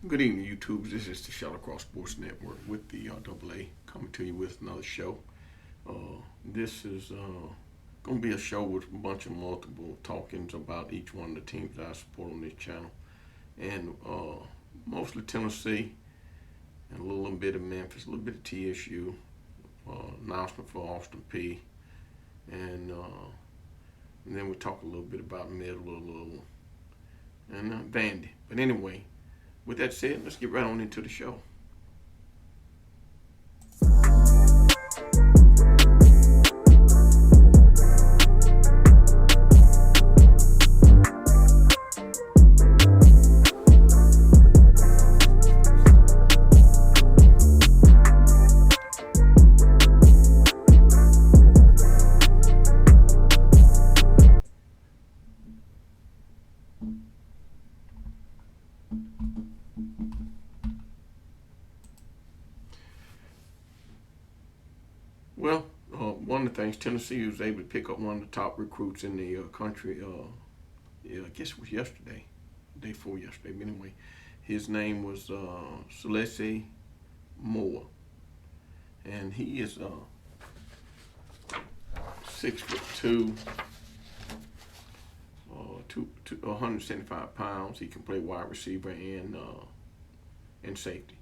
Good evening, YouTube. This is the ShallowCross Sports Network with the AA coming to you with another show. This is going to be a show with a bunch of multiple talkings about each one of the teams that I support on this channel. And mostly Tennessee and a little bit of Memphis, a little bit of TSU, announcement for Austin Peay. And then we'll talk a little bit about Middle and Vandy. But anyway, with that said, let's get right on into the show. Well, one of the things, Tennessee was able to pick up one of the top recruits in the country. I guess it was yesterday, day before yesterday. But anyway, his name was Salesi and he is 6'2", 175 pounds. He can play wide receiver and safety.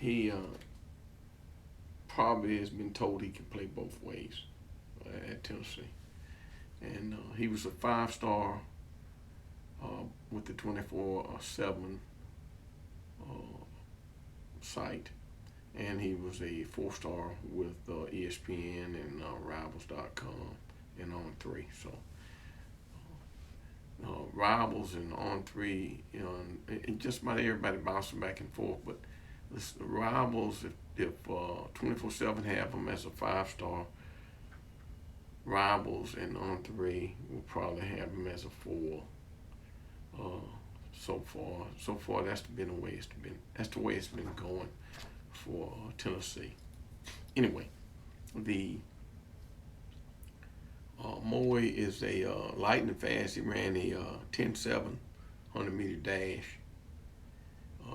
He probably has been told he can play both ways at Tennessee. And he was a 5-star with the 24/7 site. And he was a 4-star with ESPN and Rivals.com and On3. So Rivals and On3, and just about everybody bouncing back and forth. But the Rivals, if 24/7 have them as a 5-star, Rivals and On3 will probably have them as a 4. So far, that's been the way it's been. That's the way it's been going for Tennessee. Anyway, the Moe is a lightning fast. He ran a 10.7 100-meter dash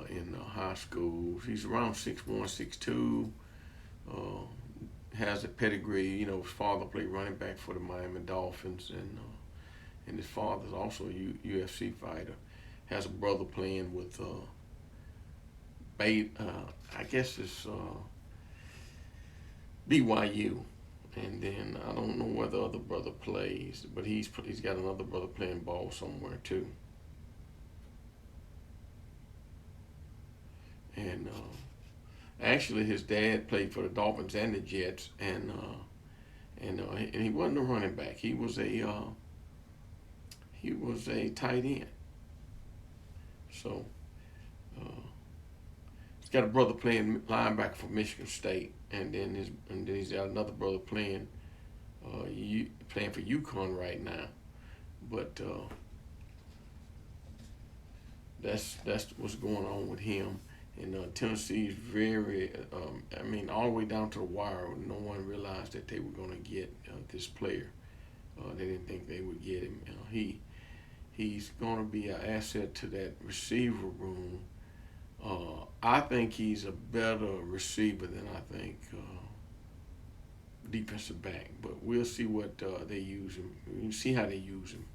in high school. He's around 6'1", 6'2". Has a pedigree. His father played running back for the Miami Dolphins, and his father's also a UFC fighter. Has a brother playing with I guess it's BYU, and then I don't know where the other brother plays, but he's got another brother playing ball somewhere too. And actually, his dad played for the Dolphins and the Jets, and he wasn't a running back. He was a tight end. So he's got a brother playing linebacker for Michigan State, and then he's got another brother playing for UConn right now. But that's what's going on with him. And Tennessee is very, all the way down to the wire. No one realized that they were going to get this player. They didn't think they would get him. He's going to be an asset to that receiver room. I think he's a better receiver than I think defensive back. But we'll see what they use him. We'll see how they use him.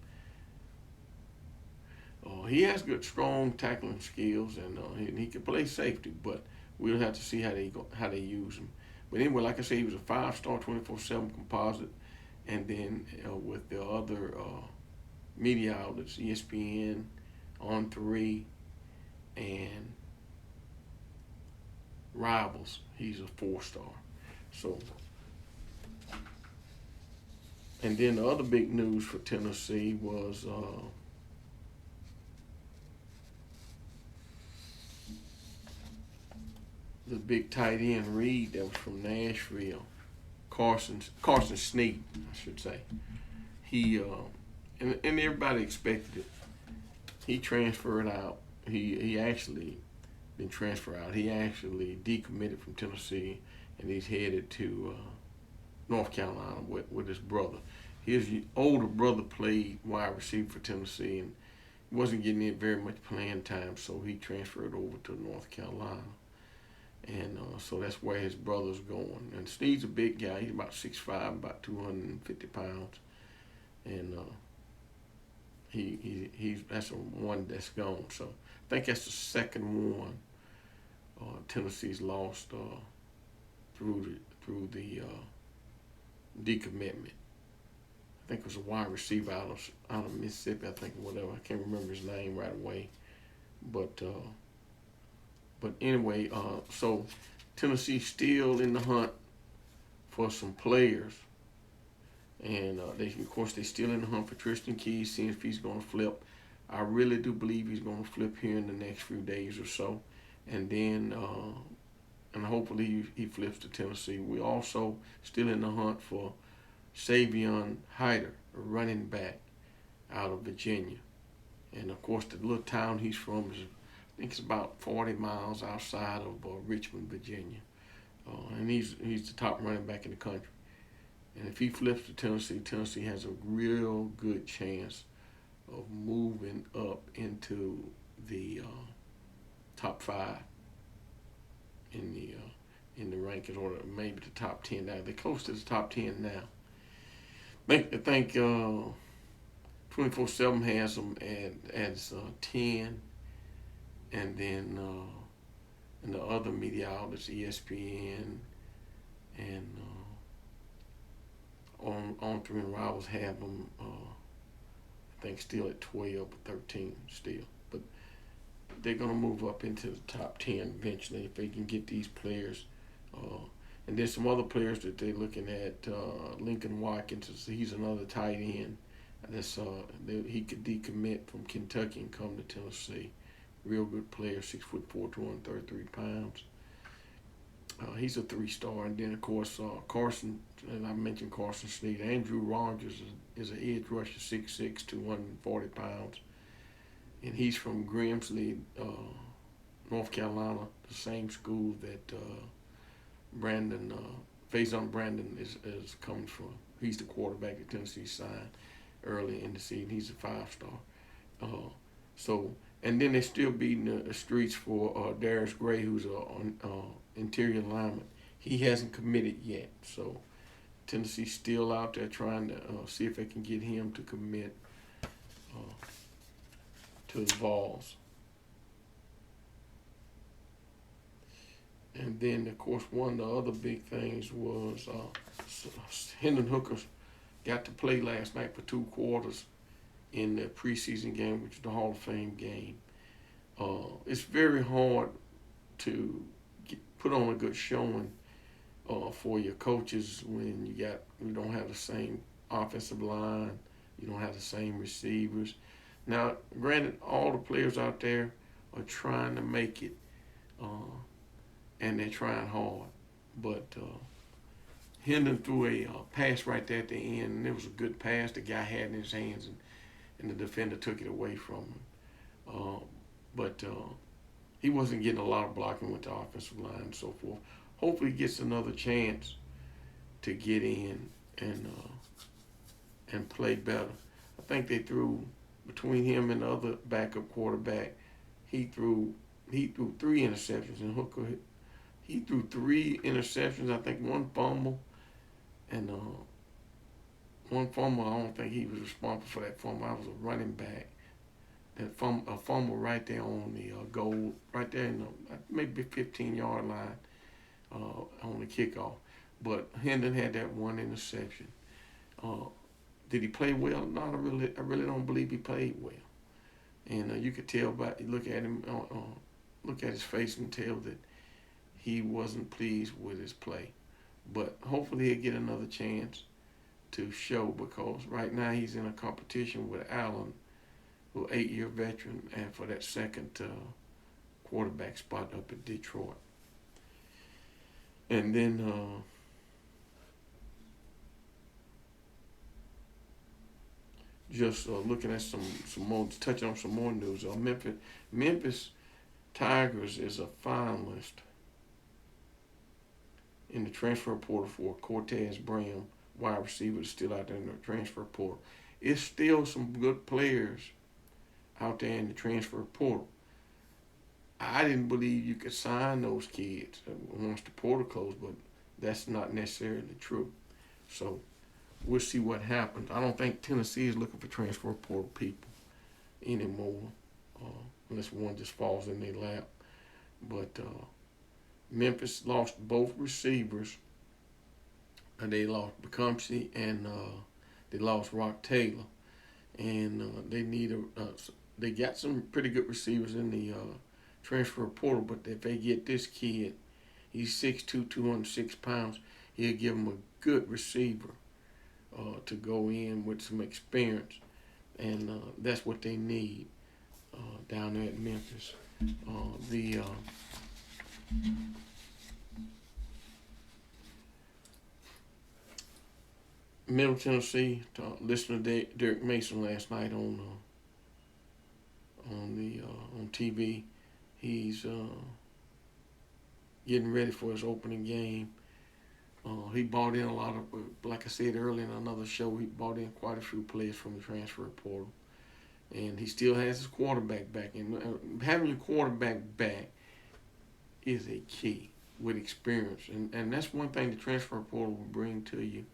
He has good, strong tackling skills, and he can play safety. But we'll have to see how they use him. But anyway, like I said, he was a 5-star 24/7 composite, and then with the other media outlets, ESPN, On3, and Rivals, he's a 4-star. So, and then the other big news for Tennessee was the big tight end Reed that was from Nashville, Carson Snead, I should say. He and everybody expected it. He transferred out. He actually been transferred out. He actually decommitted from Tennessee, and he's headed to North Carolina with his brother. his older brother played wide receiver for Tennessee and wasn't getting in very much playing time, so he transferred over to North Carolina. And so that's where his brother's going. And Steve's a big guy. He's about 6'5", about 250 pounds. And he's that's the one that's gone. So I think that's the second one Tennessee's lost through the decommitment. I think it was a wide receiver out of Mississippi. I think whatever. I can't remember his name right away, but anyway, so Tennessee's still in the hunt for some players, and of course they're still in the hunt for Tristan Keys, seeing if he's going to flip. I really do believe he's going to flip here in the next few days or so, and then and hopefully he flips to Tennessee. We're also still in the hunt for Savion Hyder, a running back out of Virginia. And of course, the little town he's from is, I think it's about 40 miles outside of Richmond, Virginia. And he's the top running back in the country. And if he flips to Tennessee, Tennessee has a real good chance of moving up into the top 5 in the rankings, or maybe the top 10 now. They're close to the top 10 now. I think 24/7 has them as 10, and then and the other media outlets, ESPN and on Three and Rivals have them. I think still at 12 or 13 still, but they're gonna move up into the top 10 eventually if they can get these players. And there's some other players that they're looking at. Lincoln Watkins, he's another tight end. He could decommit from Kentucky and come to Tennessee. Real good player, 6'4", 233 pounds. He's a 3-star. And then, of course, Carson, and I mentioned Carson Sneed. Andrew Rogers is an edge rusher, 6'6", 240 pounds. And he's from Grimsley, North Carolina, the same school that Faison Brandon is coming from. He's the quarterback at Tennessee signed early in the season. He's a 5-star. And then they're still beating the streets for Darius Gray, who's an interior lineman. He hasn't committed yet, so Tennessee's still out there trying to see if they can get him to commit to the Vols. And then, of course, one of the other big things was Hendon Hooker got to play last night for 2 quarters in the preseason game, which is the Hall of Fame game. It's very hard to put on a good showing for your coaches when you don't have the same offensive line, you don't have the same receivers. Now, granted, all the players out there are trying to make it, and they're trying hard. But Hendon threw a pass right there at the end, and it was a good pass the guy had in his hands, and the defender took it away from him. But he wasn't getting a lot of blocking with the offensive line and so forth. Hopefully he gets another chance to get in and play better. I think they threw, between him and the other backup quarterback, he threw 3 interceptions, and Hooker, he threw 3 interceptions, I think 1 fumble, and 1 fumble, I don't think he was responsible for that fumble. I was a running back. A fumble right there on the goal, right there in the maybe 15-yard line on the kickoff. But Hendon had that 1 interception. Did he play well? No, I really don't believe he played well. And you could tell by look at him, look at his face and tell that he wasn't pleased with his play. But hopefully he'll get another chance to show, because right now he's in a competition with Allen, who 8-year veteran, and for that second quarterback spot up at Detroit. And then just looking at some more, touching on some more news. Memphis Tigers is a finalist in the transfer portal for Cortez Bram, wide receivers still out there in the transfer portal. It's still some good players out there in the transfer portal. I didn't believe you could sign those kids once the portal closed, but that's not necessarily true. So we'll see what happens. I don't think Tennessee is looking for transfer portal people anymore, unless one just falls in their lap. But Memphis lost both receivers. They lost Becomsey and they lost Rock Taylor, and they got some pretty good receivers in the transfer portal. But if they get this kid, he's 6'2", 206 pounds. He'll give them a good receiver to go in with some experience, and that's what they need down there at Memphis. The Middle Tennessee, listening to Derek Mason last night on TV. He's getting ready for his opening game. He bought in a lot of, like I said earlier in another show, he bought in quite a few players from the transfer portal. And he still has his quarterback back. And having your quarterback back is a key with experience. And that's one thing the transfer portal will bring to you.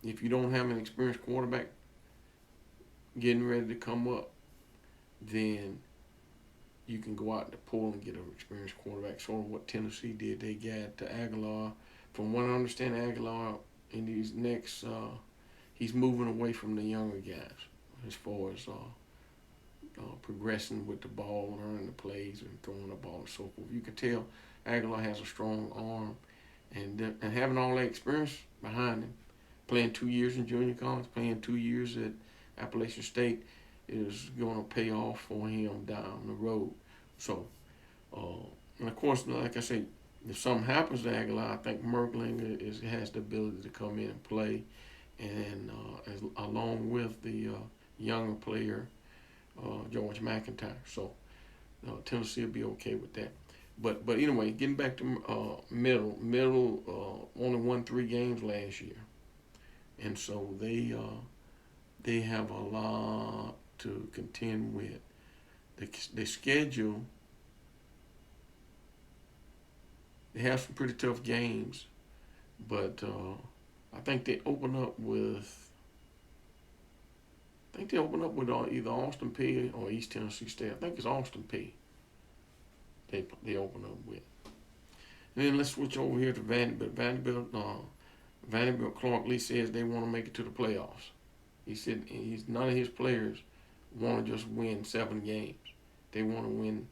If you don't have an experienced quarterback getting ready to come up, then you can go out in the pool and get an experienced quarterback. Sort of what Tennessee did. They got Aguilar. From what I understand, Aguilar in these next, he's moving away from the younger guys as far as progressing with the ball, learning the plays, and throwing the ball and so forth. You can tell Aguilar has a strong arm, and having all that experience behind him, playing 2 years in junior college, playing 2 years at Appalachian State, is going to pay off for him down the road. So, and of course, like I say, if something happens to Aguilar, I think Merkling has the ability to come in and play, and along with the younger player, George McIntyre. So Tennessee will be okay with that. But anyway, getting back to Middle only won 3 games last year, and so they have a lot to contend with. The schedule, they have some pretty tough games, but I think they open up with. I think they open up with either Austin Peay or East Tennessee State. I think it's Austin Peay they open up with. And then let's switch over here to Vanderbilt. Vanderbilt, Clark Lee says they want to make it to the playoffs. He said none of his players want to just win 7 games. They want to win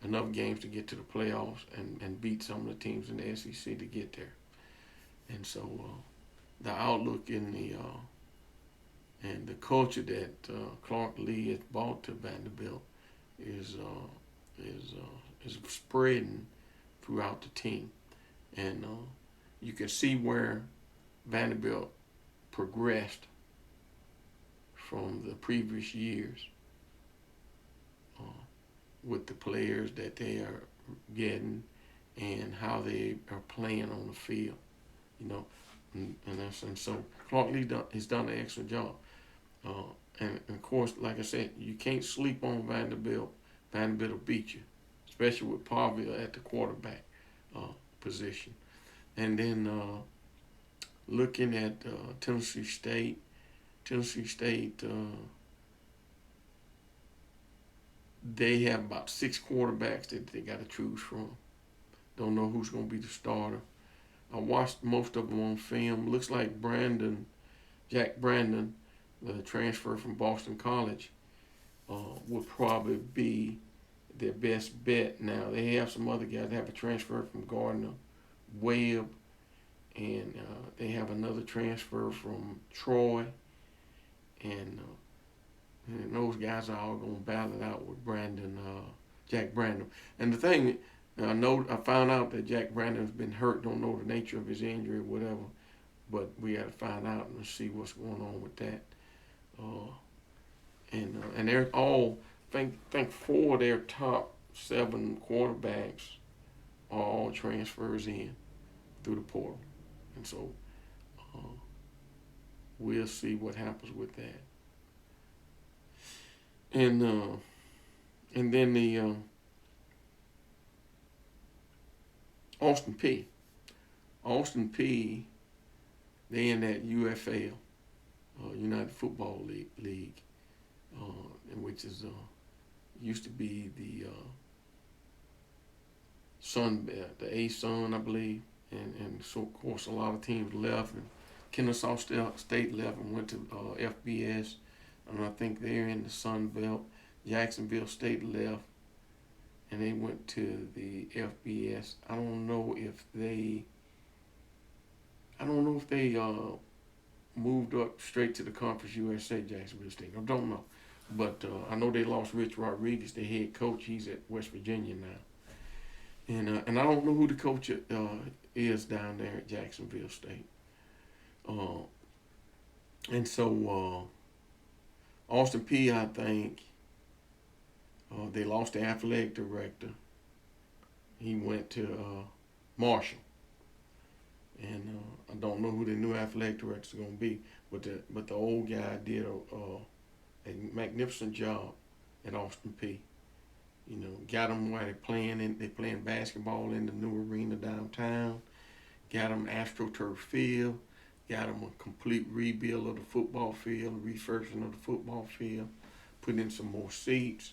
enough games to get to the playoffs and beat some of the teams in the SEC to get there. And so the outlook in the and the culture that Clark Lee has brought to Vanderbilt is spreading throughout the team, and you can see where Vanderbilt progressed from the previous years with the players that they are getting and how they are playing on the field, and so Clark Lee has done an excellent job. And of course, like I said, you can't sleep on Vanderbilt. Vanderbilt will beat you, especially with Parville at the quarterback position. And then looking at Tennessee State, they have about 6 quarterbacks that they got to choose from. Don't know who's going to be the starter. I watched most of them on film. Looks like Jack Brandon, the transfer from Boston College, would probably be their best bet. Now, they have some other guys. They have a transfer from Gardner Webb, and they have another transfer from Troy, and those guys are all going to battle it out with Jack Brandon. And the thing, I found out that Jack Brandon's been hurt. Don't know the nature of his injury or whatever, but we got to find out and see what's going on with that. And they're all, I think 4 of their top 7 quarterbacks are all transfers in through the portal. And so we'll see what happens with that. And then the Austin Peay. Austin Peay, they in that UFL, United Football League, which is used to be the Sun, the A-Sun, I believe, and so of course a lot of teams left, and Kennesaw State left and went to FBS, and I think they're in the Sun Belt. Jacksonville State left, and they went to the FBS. I don't know if they moved up straight to the Conference USA, Jacksonville State. I don't know. But I know they lost Rich Rodriguez, the head coach. He's at West Virginia now. And I don't know who the coach is down there at Jacksonville State. And so Austin Peay, I think, they lost the athletic director. He went to Marshall. And I don't know who the new athletic director is going to be, but the old guy did a magnificent job at Austin Peay. You know, got them while they're playing basketball in the new arena downtown. Got them AstroTurf field. Got them a complete rebuild of the football field, refurbishing of the football field. Put in some more seats.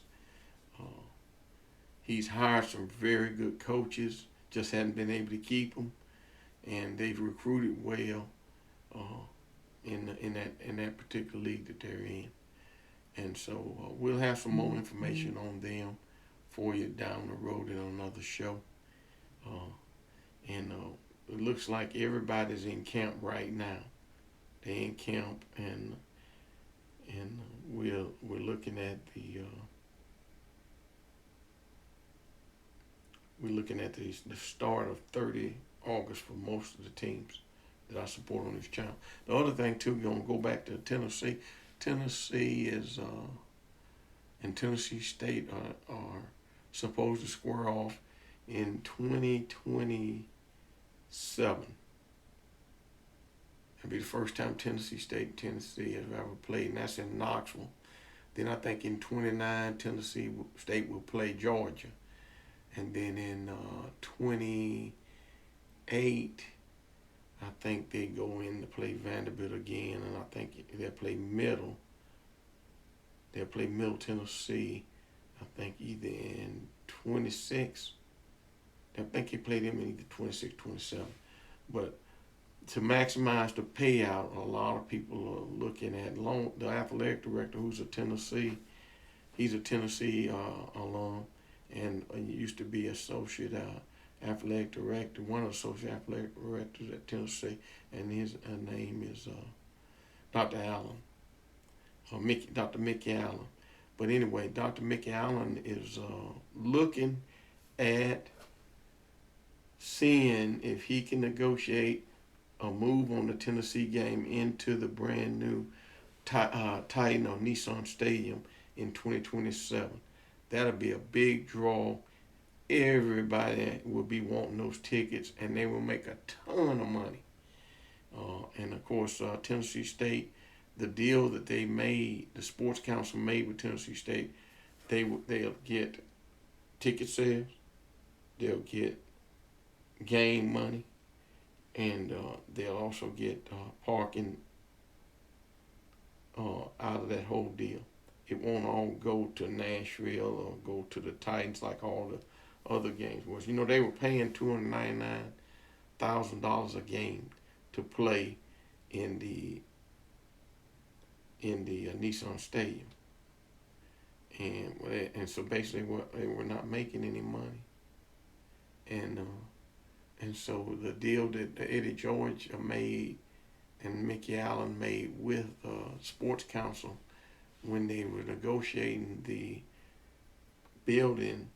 He's hired some very good coaches. Just hadn't been able to keep them. And they've recruited well in that particular league that they're in, and so we'll have some more information on them for you down the road in another show. And it looks like everybody's in camp right now. They're in camp, and we're looking at the start of 30 August for most of the teams that I support on this channel. The other thing too, we're gonna go back to Tennessee. Tennessee is and Tennessee State are supposed to square off in 2027. It'll be the first time Tennessee State and Tennessee has ever played, and that's in Knoxville. Then I think in 29, Tennessee State will play Georgia, and then in 28, I think they go in to play Vanderbilt again, and I think they'll play Middle. They'll play Middle Tennessee, I think either in 26. I think they play them in either 26, 27. But to maximize the payout, a lot of people are looking at the athletic director, who's a Tennessee. He's a Tennessee alum, and used to be associate athletic director, one of the associate athletic directors at Tennessee, and his name is Dr. Allen, Dr. Mickey Allen. But anyway, Dr. Mickey Allen is looking at seeing if he can negotiate a move on the Tennessee game into the brand new Titan or Nissan Stadium in 2027. That'll be a big draw. Everybody will be wanting those tickets, and they will make a ton of money. And of course, Tennessee State, the deal that they made, the Sports Council made with Tennessee State, they'll get ticket sales, they'll get game money, and they'll also get parking out of that whole deal. It won't all go to Nashville or go to the Titans like all the other games was. You know, they were paying $299,000 a game to play in the Nissan Stadium, and so basically they were not making any money, and so the deal that Eddie George made and Mickey Allen made with Sports Council when they were negotiating the building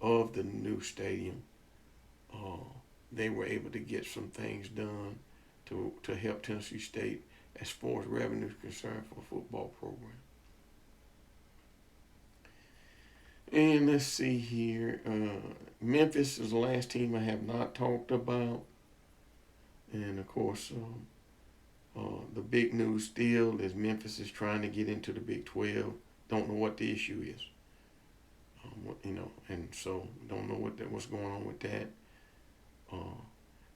of the new stadium, they were able to get some things done to help Tennessee State as far as revenue is concerned for a football program. And let's see here. Memphis is the last team I have not talked about. And of course, The big news still is Memphis is trying to get into the Big 12. Don't know what the issue is. And so don't know what's going on with that. Uh,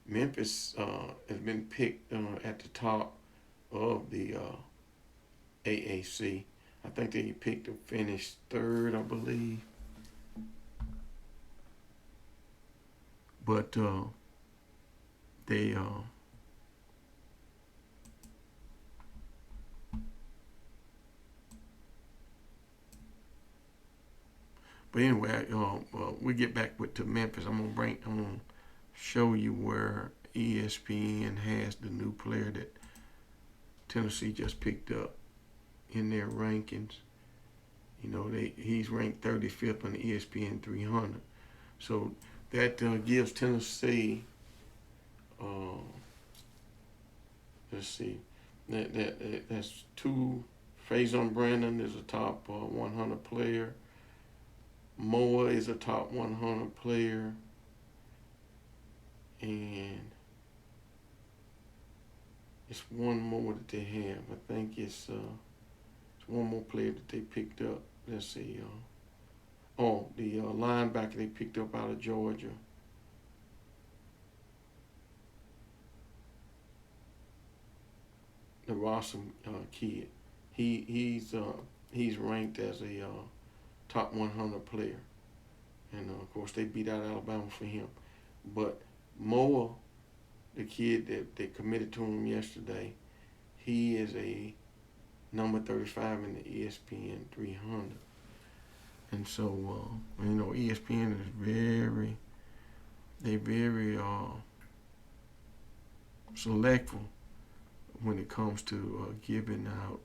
Memphis has been picked at the top of the AAC. I think they picked to finish third, I believe. But they but anyway, we get back to Memphis. I'm gonna show you where ESPN has the new player that Tennessee just picked up in their rankings. He's ranked 35th on the ESPN 300. So that gives Tennessee. Let's see. That's two. Faison Brandon is a top 100 player. Moa is a top 100 player. And it's one more that they have. I think it's one more player that they picked up. Let's see. The linebacker they picked up out of Georgia. The Rossum kid. He's ranked as a top 100 player, and of course they beat out Alabama for him. But Moa, the kid that committed to him yesterday, he is a number 35 in the ESPN 300. And so, ESPN is very selectful when it comes to giving out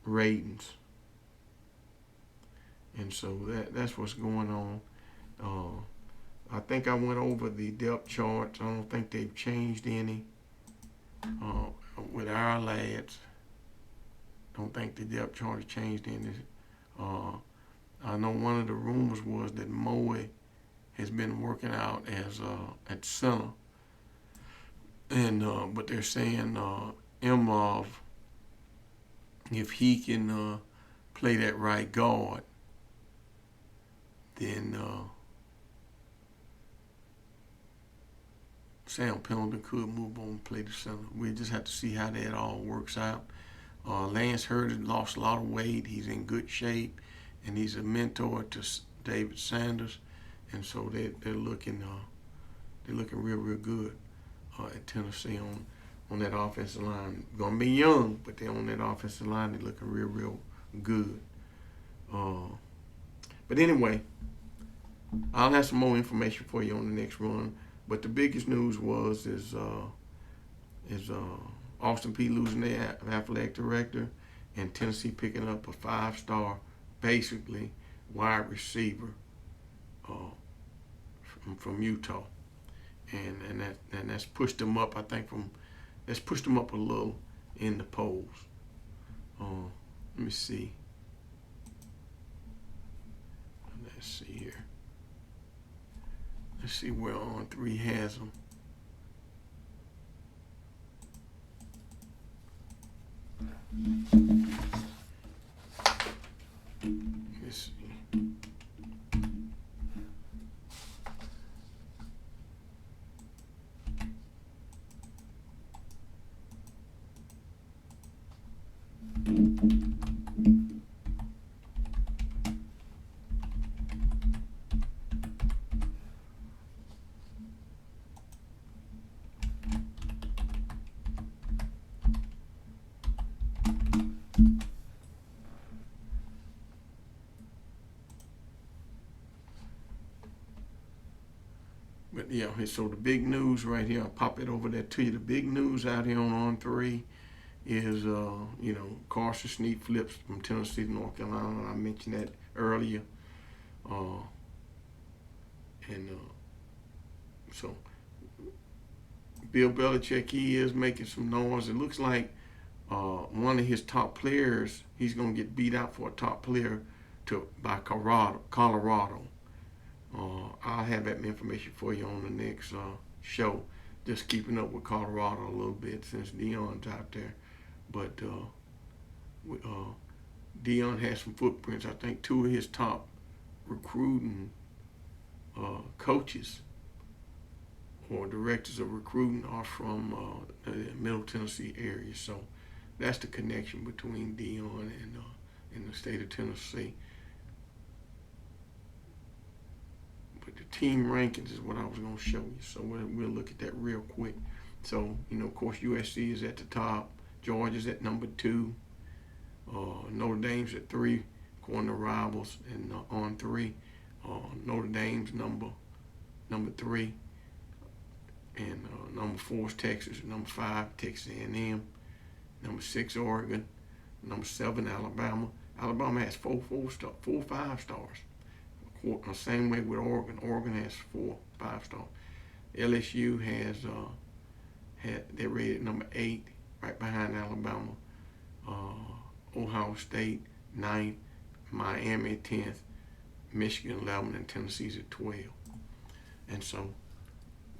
ratings. And so that's what's going on. I think I went over the depth charts. I don't think they've changed any with our lads. Don't think the depth chart has changed any. I know one of the rumors was that Moe has been working out as at center, and but they're saying Imov, if he can play that right guard, then Sam Pendleton could move on and play the center. We just have to see how that all works out. Lance Hurd lost a lot of weight. He's in good shape, and he's a mentor to David Sanders, and so they're looking real good at Tennessee on that offensive line. Gonna be young, but they're on that offensive line. They're looking real good. But anyway, I'll have some more information for you on the next run. But the biggest news is Austin Peay losing their athletic director, and Tennessee picking up a 5-star, basically wide receiver from Utah, and that's pushed them up. I think that's pushed them up a little in the polls. Let me see. Let's see here. Let's see where On3 has them. Let's see. But yeah, so the big news right here, I'll pop it over there to you. The big news out here on On3 is, Carson Snead flips from Tennessee to North Carolina. I mentioned that earlier. So Bill Belichick, he is making some noise. It looks like one of his top players, he's going to get beat out for a top player by Colorado. I'll have that information for you on the next show. just keeping up with Colorado a little bit since Deion's out there. But Deion has some footprints. I think two of his top recruiting coaches or directors of recruiting are from the Middle Tennessee area. So that's the connection between Deion and the state of Tennessee. But the team rankings is what I was going to show you. So we'll look at that real quick. So, of course, USC is at the top. Georgia's at number 2. Notre Dame's at 3, according to Rivals, and on 3. Notre Dame's number 3. And number 4 is Texas. Number 5, Texas A&M. Number 6, Oregon. Number 7, Alabama. Alabama has 4 5-stars. Same way with Oregon. Oregon has 4 5-stars. LSU has they're rated number 8, right behind Alabama. Ohio State 9th, Miami 10th, Michigan 11th, and Tennessee's at 12. And so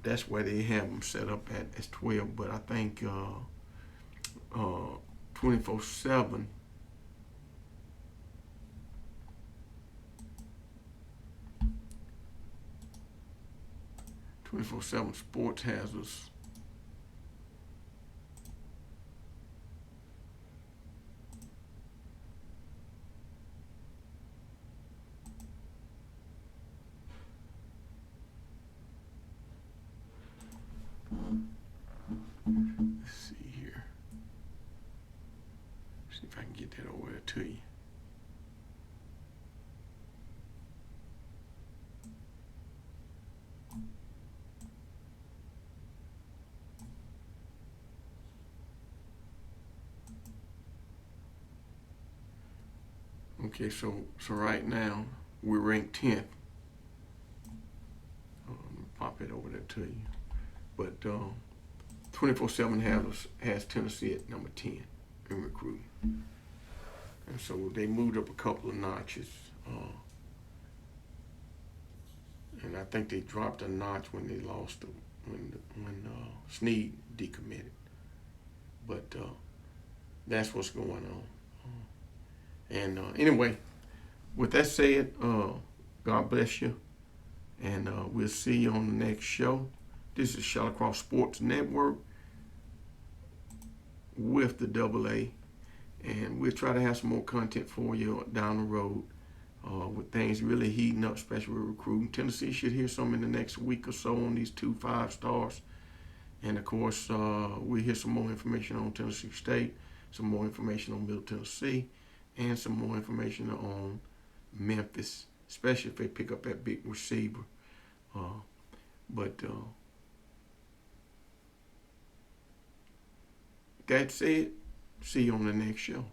that's where they have them set up at as 12. But I think 24/7. 24/7 Sports has us let's see here. See if I can get that over there to you. Okay, so right now we're ranked 10th. Pop it over there to you. But 24/7 has Tennessee at number 10 in recruiting. And so they moved up a couple of notches. And I think they dropped a notch when they lost when Snead decommitted. But that's what's going on. And anyway, with that said, God bless you. And we'll see you on the next show. This is ShallowCross Sports Network with the AA. And we'll try to have some more content for you down the road with things really heating up, especially with recruiting. Tennessee should hear some in the next week or so on these 2 5-stars. And, of course, we'll hear some more information on Tennessee State, some more information on Middle Tennessee, and some more information on Memphis, especially if they pick up that big receiver. But that said, see you on the next show.